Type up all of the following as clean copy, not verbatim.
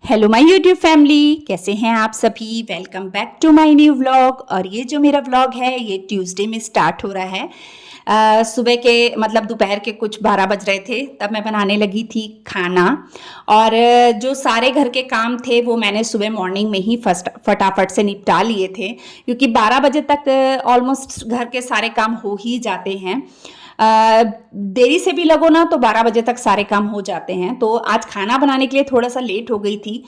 Hello my YouTube family, कैसे हैं आप सभी। Welcome back to my new vlog. और ये जो मेरा व्लॉग है ये ट्यूसडे में स्टार्ट हो रहा है। सुबह के मतलब दोपहर के कुछ 12 बज रहे थे, तब मैं बनाने लगी थी खाना। और जो सारे घर के काम थे वो मैंने सुबह मॉर्निंग में ही फटाफट से निपटा लिए थे, क्योंकि 12 बजे तक ऑलमोस्ट घर के सारे काम हो ही जाते हैं। देरी से भी लगो ना तो 12 बजे तक सारे काम हो जाते हैं। तो आज खाना बनाने के लिए थोड़ा सा लेट हो गई थी,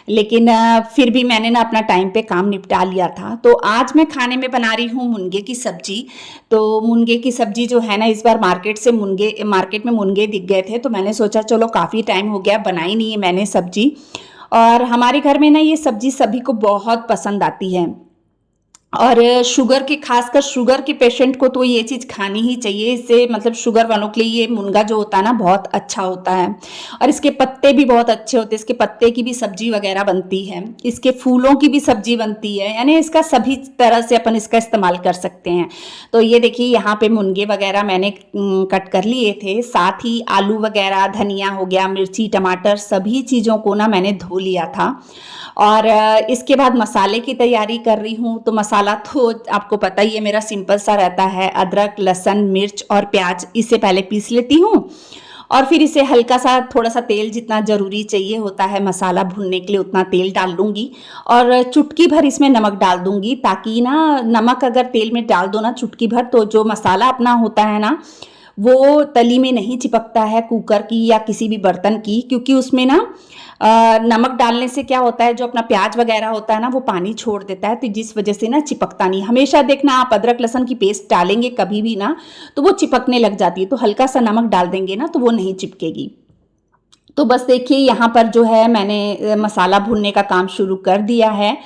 लेकिन फिर भी मैंने ना अपना टाइम पे काम निपटा लिया था। तो आज मैं खाने में बना रही हूँ मुनगे की सब्जी। तो मुनगे की सब्जी जो है ना, इस बार मार्केट में मुनगे दिख गए थे, तो मैंने सोचा चलो काफ़ी टाइम हो गया बनाई नहीं है मैंने सब्जी। और हमारे घर में ना ये सब्जी सभी को बहुत पसंद आती है। और खासकर शुगर के पेशेंट को तो ये चीज़ खानी ही चाहिए। इससे मतलब शुगर वालों के लिए ये मुनगा जो होता है ना बहुत अच्छा होता है। और इसके पत्ते भी बहुत अच्छे होते हैं। इसके पत्ते की भी सब्जी वगैरह बनती है, इसके फूलों की भी सब्जी बनती है, यानी इसका सभी तरह से अपन इसका इस्तेमाल कर सकते हैं। तो ये देखिए यहाँ पे मुनगे वगैरह मैंने कट कर लिए थे, साथ ही आलू वगैरह, धनिया हो गया, मिर्ची, टमाटर, सभी चीज़ों को ना मैंने धो लिया था। और इसके बाद मसाले की तैयारी कर रही हूँ। तो मसाला तो आपको पता ही है मेरा सिंपल सा रहता है। अदरक, लहसुन, मिर्च और प्याज इसे पहले पीस लेती हूँ, और फिर इसे हल्का सा थोड़ा सा तेल जितना ज़रूरी चाहिए होता है मसाला भूनने के लिए उतना तेल डाल लूँगी। और चुटकी भर इसमें नमक डाल दूँगी, ताकि ना नमक अगर तेल में डाल दो ना चुटकी भर, तो जो मसाला अपना होता है ना वो तली में नहीं चिपकता है, कुकर की या किसी भी बर्तन की। क्योंकि उसमें ना नमक डालने से क्या होता है, जो अपना प्याज वगैरह होता है ना वो पानी छोड़ देता है, तो जिस वजह से ना चिपकता नहीं। हमेशा देखना आप अदरक लहसुन की पेस्ट डालेंगे कभी भी ना तो वो चिपकने लग जाती है, तो हल्का सा नमक डाल देंगे ना तो वो नहीं चिपकेगी। तो बस देखिए यहाँ पर जो है मैंने मसाला भूनने का काम शुरू कर दिया है।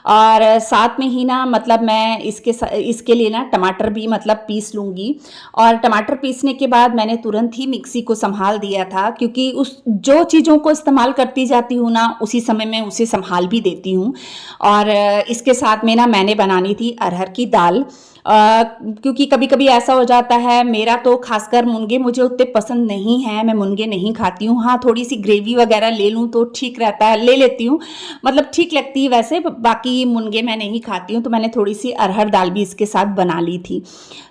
और साथ में ही ना मतलब मैं इसके लिए ना टमाटर भी मतलब पीस लूँगी। और टमाटर पीसने के बाद मैंने तुरंत ही मिक्सी को संभाल दिया था, क्योंकि उस जो चीज़ों को इस्तेमाल करती जाती हूँ ना उसी समय मैं उसे संभाल भी देती हूँ। और इसके साथ में ना मैंने बनानी थी अरहर की दाल। क्योंकि कभी कभी ऐसा हो जाता है, मेरा तो खासकर मुनगे मुझे उतने पसंद नहीं है, मैं मुनगे नहीं खाती हूँ। हाँ, थोड़ी सी ग्रेवी वगैरह ले लूँ तो ठीक रहता है, ले लेती हूँ, मतलब ठीक लगती है वैसे। बाकी मुनगे मैं नहीं खाती हूँ, तो मैंने थोड़ी सी अरहर दाल भी इसके साथ बना ली थी।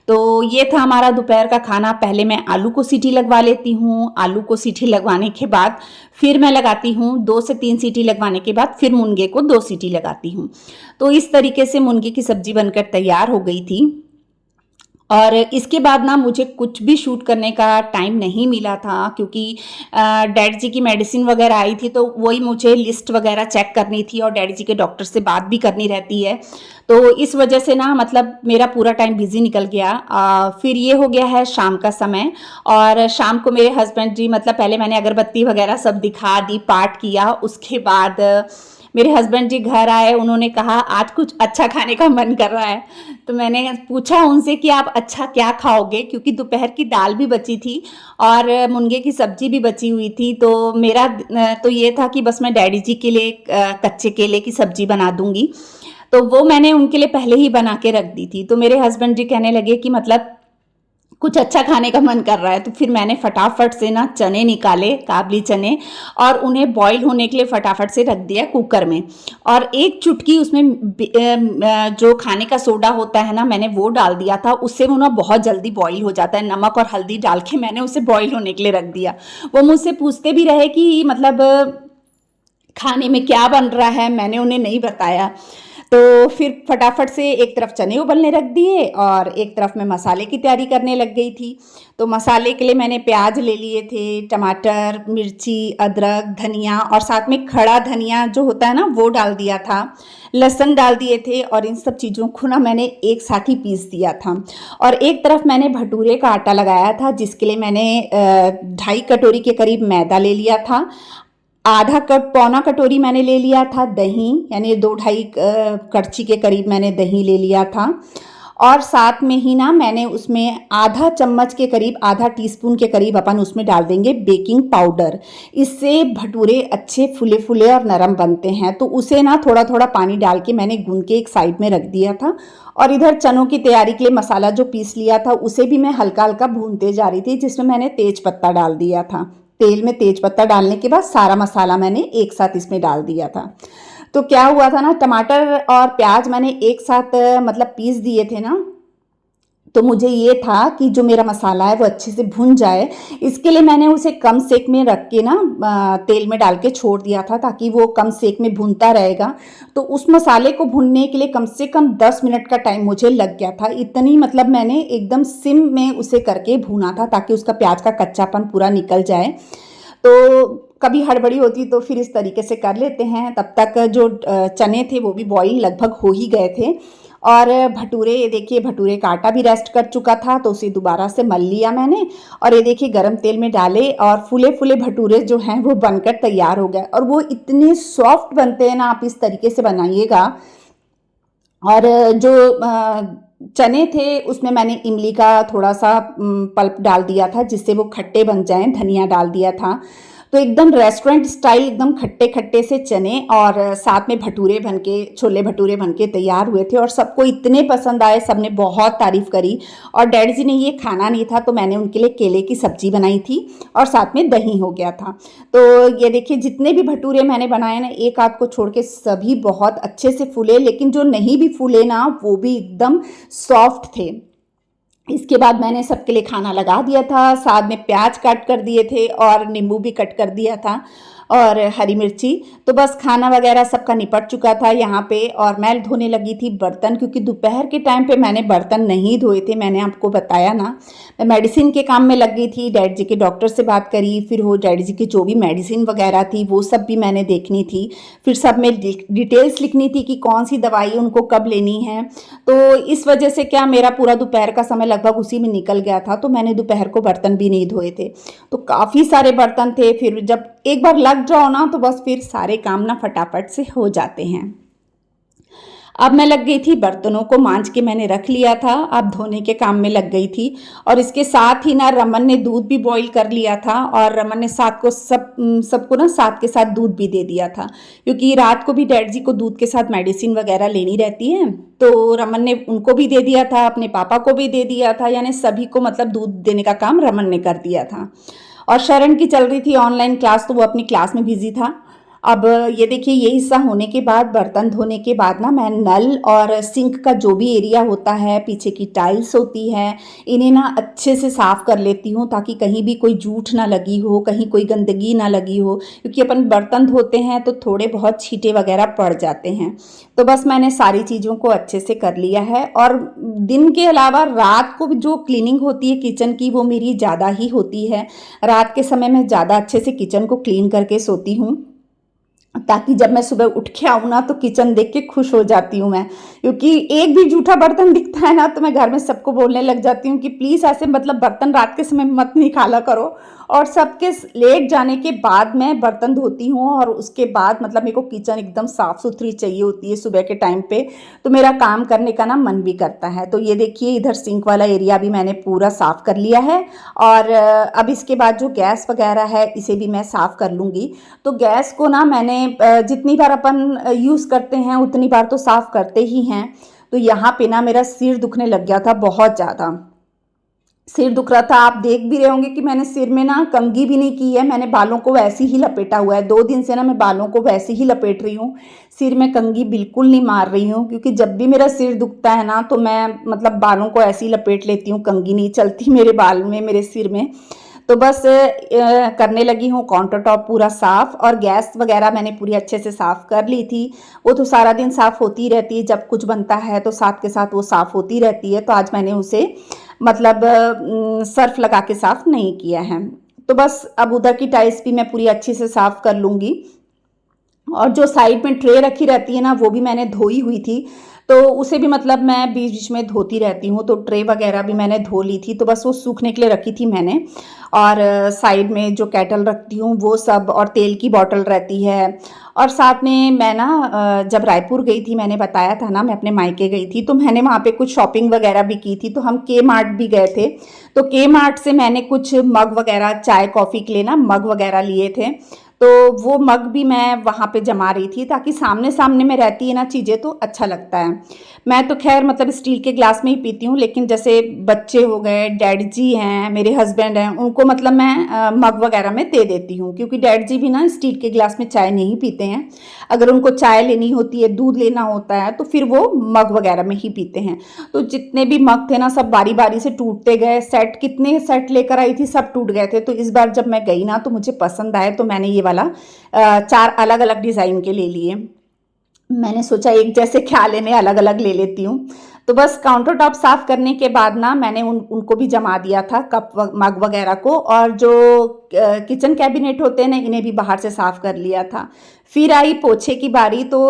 तो ये था हमारा दोपहर का खाना। पहले मैं आलू को सीटी लगवा लेती हूँ। आलू को सीटी लगवाने के बाद फिर मैं लगाती हूँ 2 से 3 सीटी लगवाने के बाद फिर मुनगे को 2 सीटी लगाती हूँ। तो इस तरीके से मुनगे की सब्जी बनकर तैयार हो गई थी। और इसके बाद ना मुझे कुछ भी शूट करने का टाइम नहीं मिला था, क्योंकि डैडी जी की मेडिसिन वगैरह आई थी, तो वही मुझे लिस्ट वगैरह चेक करनी थी और डैडी जी के डॉक्टर से बात भी करनी रहती है। तो इस वजह से ना मतलब मेरा पूरा टाइम बिजी निकल गया। फिर ये हो गया है शाम का समय। और शाम को मेरे हस्बैंड जी मतलब पहले मैंने अगरबत्ती वगैरह सब दिखा दी, पाठ किया। उसके बाद मेरे हस्बैंड जी घर आए, उन्होंने कहा आज कुछ अच्छा खाने का मन कर रहा है। तो मैंने पूछा उनसे कि आप अच्छा क्या खाओगे, क्योंकि दोपहर की दाल भी बची थी और मुनगे की सब्जी भी बची हुई थी। तो मेरा तो ये था कि बस मैं डैडी जी के लिए कच्चे केले की सब्जी बना दूंगी। तो वो मैंने उनके लिए पहले ही बना के रख दी थी। तो मेरे हस्बैंड जी कहने लगे कि मतलब कुछ अच्छा खाने का मन कर रहा है। तो फिर मैंने फटाफट से ना चने निकाले, काबली चने, और उन्हें बॉईल होने के लिए फटाफट से रख दिया कुकर में। और एक चुटकी उसमें जो खाने का सोडा होता है ना मैंने वो डाल दिया था, उससे वो ना बहुत जल्दी बॉईल हो जाता है। नमक और हल्दी डाल के मैंने उसे बॉईल होने के लिए रख दिया। वो मुझसे पूछते भी रहे कि मतलब खाने में क्या बन रहा है, मैंने उन्हें नहीं बताया। तो फिर फटाफट से एक तरफ चने उबलने रख दिए और एक तरफ मैं मसाले की तैयारी करने लग गई थी। तो मसाले के लिए मैंने प्याज ले लिए थे, टमाटर, मिर्ची, अदरक, धनिया, और साथ में खड़ा धनिया जो होता है ना वो डाल दिया था, लहसुन डाल दिए थे। और इन सब चीज़ों को ना मैंने एक साथ ही पीस दिया था। और एक तरफ मैंने भटूरे का आटा लगाया था, जिसके लिए मैंने 2.5 कटोरी के करीब मैदा ले लिया था। आधा कप पौना कटोरी मैंने ले लिया था दही, यानी 2-2.5 कड़छी के करीब मैंने दही ले लिया था। और साथ में ही ना मैंने उसमें आधा चम्मच के करीब, आधा टीस्पून के करीब अपन उसमें डाल देंगे बेकिंग पाउडर। इससे भटूरे अच्छे फुले फुले और नरम बनते हैं। तो उसे ना थोड़ा थोड़ा पानी डाल के मैंने गूंद के एक साइड में रख दिया था। और इधर चनों की तैयारी के लिए मसाला जो पीस लिया था उसे भी मैं हल्का हल्का भूनते जा रही थी, जिसमें मैंने तेज पत्ता डाल दिया था। तेल में तेज पत्ता डालने के बाद सारा मसाला मैंने एक साथ इसमें डाल दिया था। तो क्या हुआ था ना, टमाटर और प्याज मैंने एक साथ मतलब पीस दिए थे ना, तो मुझे ये था कि जो मेरा मसाला है वो अच्छे से भुन जाए। इसके लिए मैंने उसे कम सेक में रख के ना तेल में डाल के छोड़ दिया था, ताकि वो कम सेक में भुनता रहेगा। तो उस मसाले को भुनने के लिए कम से कम 10 मिनट का टाइम मुझे लग गया था। इतनी मतलब मैंने एकदम सिम में उसे करके भूना था, ताकि उसका प्याज का कच्चापन पूरा निकल जाए। तो कभी हड़बड़ी होती तो फिर इस तरीके से कर लेते हैं। तब तक जो चने थे वो भी बॉईल लगभग हो ही गए थे। और भटूरे, ये देखिए भटूरे का आटा भी रेस्ट कर चुका था, तो उसे दोबारा से मल लिया मैंने। और ये देखिए गरम तेल में डाले और फूले फूले भटूरे जो हैं वो बनकर तैयार हो गए। और वो इतने सॉफ्ट बनते हैं ना, आप इस तरीके से बनाइएगा। और जो चने थे उसमें मैंने इमली का थोड़ा सा पल्प डाल दिया था, जिससे वो खट्टे बन जाएं। धनिया डाल दिया था, तो एकदम रेस्टोरेंट स्टाइल एकदम खट्टे खट्टे से चने और साथ में भटूरे बनके, छोले भटूरे बनके तैयार हुए थे। और सबको इतने पसंद आए, सबने बहुत तारीफ करी। और डैडी जी ने ये खाना नहीं था, तो मैंने उनके लिए केले की सब्जी बनाई थी और साथ में दही हो गया था। तो ये देखिए जितने भी भटूरे मैंने बनाए ना, एक आध को छोड़ के सभी बहुत अच्छे से फूले। लेकिन जो नहीं भी फूले ना, वो भी एकदम सॉफ्ट थे। इसके बाद मैंने सबके लिए खाना लगा दिया था। साथ में प्याज काट कर दिए थे और नींबू भी कट कर दिया था और हरी मिर्ची। तो बस खाना वगैरह सबका निपट चुका था यहाँ पे। और मैं धोने लगी थी बर्तन, क्योंकि दोपहर के टाइम पे मैंने बर्तन नहीं धोए थे। मैंने आपको बताया ना, मैं मेडिसिन के काम में लग गई थी। डैडी जी के डॉक्टर से बात करी, फिर वो डैडी जी की जो भी मेडिसिन वगैरह थी वो सब भी मैंने देखनी थी। फिर सब में डिटेल्स लिखनी थी कि कौन सी दवाई उनको कब लेनी है। तो इस वजह से क्या, मेरा पूरा दोपहर का समय लगभग उसी में निकल गया था। तो मैंने दोपहर को बर्तन भी नहीं धोए थे। तो काफ़ी सारे बर्तन थे। फिर जब एक बार लग जाओ ना, तो बस फिर सारे काम ना फटाफट से हो जाते हैं। अब मैं लग गई थी, बर्तनों को मांज के मैंने रख लिया था, अब धोने के काम में लग गई थी। और इसके साथ ही ना रमन ने दूध भी बॉईल कर लिया था। और रमन ने साथ को सबको ना साथ के साथ दूध भी दे दिया था, क्योंकि रात को भी डैड जी को दूध के साथ मेडिसिन वगैरह लेनी रहती है। तो रमन ने उनको भी दे दिया था, अपने पापा को भी दे दिया था, यानी सभी को मतलब दूध देने का काम रमन ने कर दिया था। और शरण की चल रही थी ऑनलाइन क्लास, तो वो अपनी क्लास में बिजी था। अब ये देखिए, ये हिस्सा होने के बाद, बर्तन धोने के बाद ना, मैं नल और सिंक का जो भी एरिया होता है, पीछे की टाइल्स होती है, इन्हें ना अच्छे से साफ़ कर लेती हूँ, ताकि कहीं भी कोई जूठ ना लगी हो, कहीं कोई गंदगी ना लगी हो। क्योंकि अपन बर्तन धोते हैं तो थोड़े बहुत छींटे वगैरह पड़ जाते हैं। तो बस मैंने सारी चीज़ों को अच्छे से कर लिया है। और दिन के अलावा रात को जो क्लीनिंग होती है किचन की, वो मेरी ज़्यादा ही होती है। रात के समय में ज़्यादा अच्छे से किचन को क्लीन करके सोती हूँ, ताकि जब मैं सुबह उठ के आऊँ ना, तो किचन देख के खुश हो जाती हूँ मैं। क्योंकि एक भी जूठा बर्तन दिखता है ना, तो मैं घर में सबको बोलने लग जाती हूँ कि प्लीज़ ऐसे मतलब बर्तन रात के समय मत निकाला करो। और सबके लेट जाने के बाद मैं बर्तन धोती हूँ, और उसके बाद मतलब मेरे को किचन एकदम साफ़ सुथरी चाहिए होती है सुबह के टाइम पे। तो मेरा काम करने का ना मन भी करता है। तो ये देखिए, इधर सिंक वाला एरिया भी मैंने पूरा साफ़ कर लिया है। और अब इसके बाद जो गैस वगैरह है, इसे भी मैं साफ़ कर लूँगी। तो गैस को ना मैंने जितनी बार अपन यूज़ करते हैं उतनी बार तो साफ़ करते ही हैं। तो यहाँ पे ना मेरा सिर दुखने लग गया था, बहुत ज़्यादा सिर दुख रहा था। आप देख भी रहे होंगे कि मैंने सिर में ना कंघी भी नहीं की है, मैंने बालों को वैसे ही लपेटा हुआ है। 2 दिन से ना मैं बालों को वैसे ही लपेट रही हूँ, सिर में कंघी बिल्कुल नहीं मार रही हूँ। क्योंकि जब भी मेरा सिर दुखता है ना, तो मैं मतलब बालों को ऐसे ही लपेट लेती हूँ, कंघी नहीं चलती मेरे बाल में, मेरे सिर में। तो बस करने लगी हूँ काउंटर टॉप पूरा साफ़। और गैस वगैरह मैंने पूरी अच्छे से साफ़ कर ली थी। वो तो सारा दिन साफ़ होती रहती है, जब कुछ बनता है तो साथ के साथ वो साफ़ होती रहती है। तो आज मैंने उसे मतलब सर्फ लगा के साफ़ नहीं किया है। तो बस अब उधर की टाइल्स भी मैं पूरी अच्छे से साफ़ कर लूँगी। और जो साइड में ट्रे रखी रहती है ना, वो भी मैंने धोई हुई थी। तो उसे भी मतलब मैं बीच बीच में धोती रहती हूँ। तो ट्रे वगैरह भी मैंने धो ली थी, तो बस वो सूखने के लिए रखी थी मैंने। और साइड में जो केटल रखती हूँ वो सब, और तेल की बॉटल रहती है। और साथ में मैं ना जब रायपुर गई थी, मैंने बताया था ना मैं अपने मायके गई थी, तो मैंने वहाँ पे कुछ शॉपिंग वगैरह भी की थी। तो हम के मार्ट भी गए थे। तो के मार्ट से मैंने कुछ मग वगैरह, चाय कॉफ़ी के लिए ना मग वगैरह लिए थे। तो वो मग भी मैं वहाँ पे जमा रही थी, ताकि सामने सामने में रहती है ना चीज़ें तो अच्छा लगता है। मैं तो खैर मतलब स्टील के ग्लास में ही पीती हूँ, लेकिन जैसे बच्चे हो गए, डैड जी हैं, मेरे हस्बैंड हैं, उनको मतलब मैं मग वगैरह में दे देती हूँ, क्योंकि डैड जी भी ना स्टील के ग्लास में चाय नहीं पीते हैं। अगर उनको चाय लेनी होती है, दूध लेना होता है, तो फिर वो मग वगैरह में ही पीते हैं। तो जितने भी मग थे ना सब बारी बारी से टूटते गए। सेट कितने सेट लेकर आई थी, सब टूट गए थे। तो इस बार जब मैं गई ना तो मुझे पसंद आए, तो मैंने ये वाला 4 अलग अलग डिज़ाइन के ले लिए। मैंने सोचा एक जैसे क्या लेने, अलग अलग ले लेती हूँ। तो बस काउंटर टॉप साफ करने के बाद ना मैंने उनको भी जमा दिया था, मग वगैरह को, और जो किचन कैबिनेट होते हैं ना इन्हें भी बाहर से साफ कर लिया था। फिर आई पोछे की बारी। तो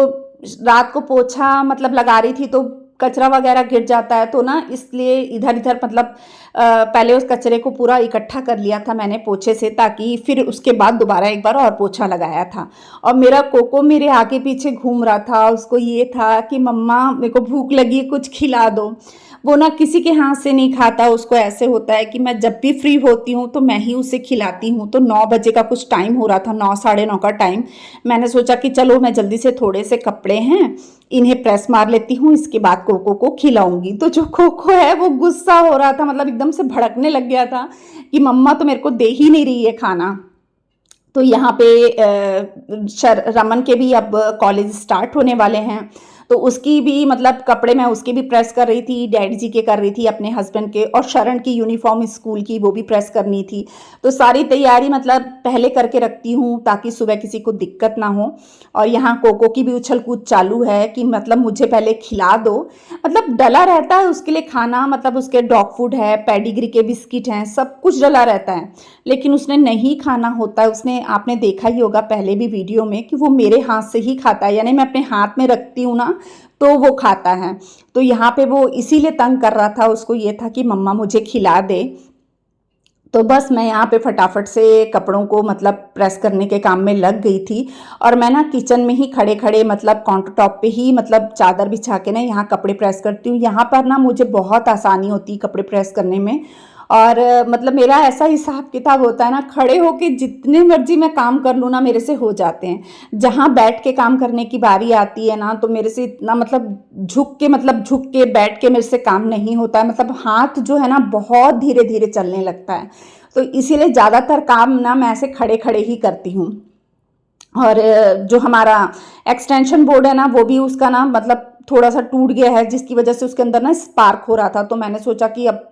रात को पोछा मतलब लगा रही थी तो कचरा वगैरह गिर जाता है, तो ना इसलिए इधर इधर मतलब पहले उस कचरे को पूरा इकट्ठा कर लिया था मैंने पोछे से, ताकि फिर उसके बाद दोबारा एक बार और पोछा लगाया था। और मेरा कोको मेरे आगे पीछे घूम रहा था। उसको ये था कि मम्मा मेरे को भूख लगी है, कुछ खिला दो। वो ना किसी के हाथ से नहीं खाता। उसको ऐसे होता है कि मैं जब भी फ्री होती हूँ तो मैं ही उसे खिलाती हूँ। तो 9 बजे का कुछ टाइम हो रहा था, 9 साढ़े 9 का टाइम। मैंने सोचा कि चलो मैं जल्दी से, थोड़े से कपड़े हैं इन्हें प्रेस मार लेती हूँ, इसके बाद कोको को खिलाऊंगी। तो जो कोको है वो गुस्सा हो रहा था, मतलब एकदम से भड़कने लग गया था कि मम्मा तो मेरे को दे ही नहीं रही है खाना। तो यहाँ पे रमन के भी अब कॉलेज स्टार्ट होने वाले हैं, तो उसकी भी मतलब कपड़े मैं उसके भी प्रेस कर रही थी, डैडी जी के कर रही थी, अपने हस्बैंड के, और शरण की यूनिफॉर्म स्कूल की वो भी प्रेस करनी थी। तो सारी तैयारी मतलब पहले करके रखती हूँ ताकि सुबह किसी को दिक्कत ना हो। और यहाँ कोको की भी उछल कूद चालू है कि मतलब मुझे पहले खिला दो। मतलब डला रहता है उसके लिए खाना, मतलब उसके डॉग फूड है, पेडिग्री के बिस्किट हैं, सब कुछ डला रहता है, लेकिन उसने नहीं खाना होता है। उसने, आपने देखा ही होगा पहले भी वीडियो में, कि वो मेरे हाथ से ही खाता है, यानी मैं अपने हाथ में रखती हूँ ना तो वो खाता है। तो यहाँ पे वो इसीलिए तंग कर रहा था, उसको ये था कि मम्मा मुझे खिला दे। तो बस मैं यहाँ पे फटाफट से कपड़ों को मतलब प्रेस करने के काम में लग गई थी। और मैं ना किचन में ही खड़े खड़े मतलब काउंटर टॉप पे ही मतलब चादर बिछा के ना यहाँ कपड़े प्रेस करती हूँ। यहाँ पर ना मुझे बहुत आसानी होती है कपड़े प्रेस करने में। और मतलब मेरा ऐसा हिसाब किताब होता है ना, खड़े होके जितने मर्जी मैं काम कर लूँ ना मेरे से हो जाते हैं। जहाँ बैठ के काम करने की बारी आती है ना तो मेरे से इतना मतलब झुक के बैठ के मेरे से काम नहीं होता है। मतलब हाथ जो है ना बहुत धीरे धीरे चलने लगता है। तो इसीलिए ज़्यादातर काम ना मैं ऐसे खड़े खड़े ही करती हूँ। और जो हमारा एक्सटेंशन बोर्ड है ना वो भी उसका ना मतलब थोड़ा सा टूट गया है, जिसकी वजह से उसके अंदर ना स्पार्क हो रहा था। तो मैंने सोचा कि अब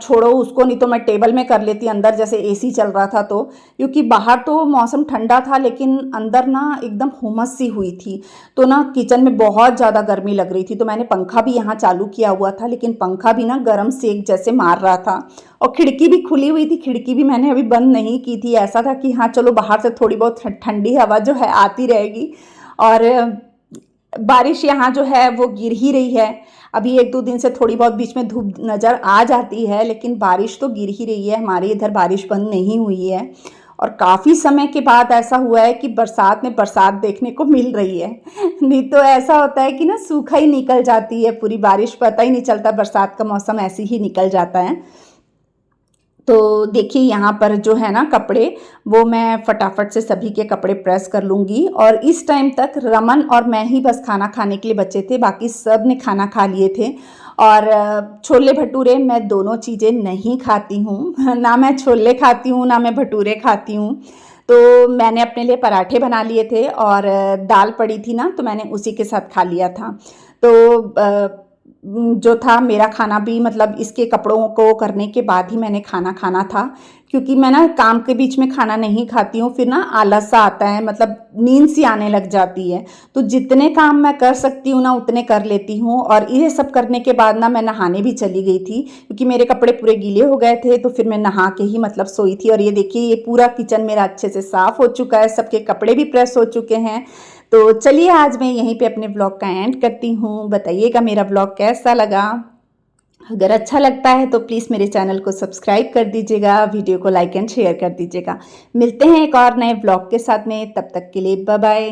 छोड़ो उसको, नहीं तो मैं टेबल में कर लेती अंदर, जैसे एसी चल रहा था। तो क्योंकि बाहर तो मौसम ठंडा था लेकिन अंदर ना एकदम हुमस सी हुई थी, तो ना किचन में बहुत ज़्यादा गर्मी लग रही थी। तो मैंने पंखा भी यहाँ चालू किया हुआ था, लेकिन पंखा भी ना गर्म सेक जैसे मार रहा था। और खिड़की भी खुली हुई थी, खिड़की भी मैंने अभी बंद नहीं की थी। ऐसा था कि हाँ चलो बाहर से थोड़ी बहुत ठंडी हवा जो है आती रहेगी। और बारिश यहाँ जो है वो गिर ही रही है। अभी 1-2 दिन से थोड़ी बहुत बीच में धूप नज़र आ जाती है, लेकिन बारिश तो गिर ही रही है। हमारे इधर बारिश बंद नहीं हुई है, और काफ़ी समय के बाद ऐसा हुआ है कि बरसात में बरसात देखने को मिल रही है। नहीं तो ऐसा होता है कि ना सूखा ही निकल जाती है पूरी बारिश, पता ही नहीं चलता, बरसात का मौसम ऐसे ही निकल जाता है। तो देखिए यहाँ पर जो है ना कपड़े, वो मैं फटाफट से सभी के कपड़े प्रेस कर लूँगी। और इस टाइम तक रमन और मैं ही बस खाना खाने के लिए बचे थे, बाकी सब ने खाना खा लिए थे। और छोले भटूरे मैं दोनों चीज़ें नहीं खाती हूँ ना मैं छोले खाती हूँ ना मैं भटूरे खाती हूँ। तो मैंने अपने लिए पराठे बना लिए थे, और दाल पड़ी थी ना तो मैंने उसी के साथ खा लिया था। तो जो था मेरा खाना भी मतलब इसके कपड़ों को करने के बाद ही मैंने खाना खाना था, क्योंकि मैं ना काम के बीच में खाना नहीं खाती हूँ, फिर ना आलस सा आता है, मतलब नींद सी आने लग जाती है। तो जितने काम मैं कर सकती हूँ ना उतने कर लेती हूँ। और ये सब करने के बाद ना मैं नहाने भी चली गई थी, क्योंकि मेरे कपड़े पूरे गीले हो गए थे। तो फिर मैं नहा के ही मतलब सोई थी। और ये देखिए ये पूरा किचन मेरा अच्छे से साफ़ हो चुका है, सबके कपड़े भी प्रेस हो चुके हैं। तो चलिए आज मैं यहीं पे अपने ब्लॉग का एंड करती हूँ। बताइएगा मेरा ब्लॉग कैसा लगा। अगर अच्छा लगता है तो प्लीज़ मेरे चैनल को सब्सक्राइब कर दीजिएगा, वीडियो को लाइक एंड शेयर कर दीजिएगा। मिलते हैं एक और नए ब्लॉग के साथ में, तब तक के लिए बाय बाय।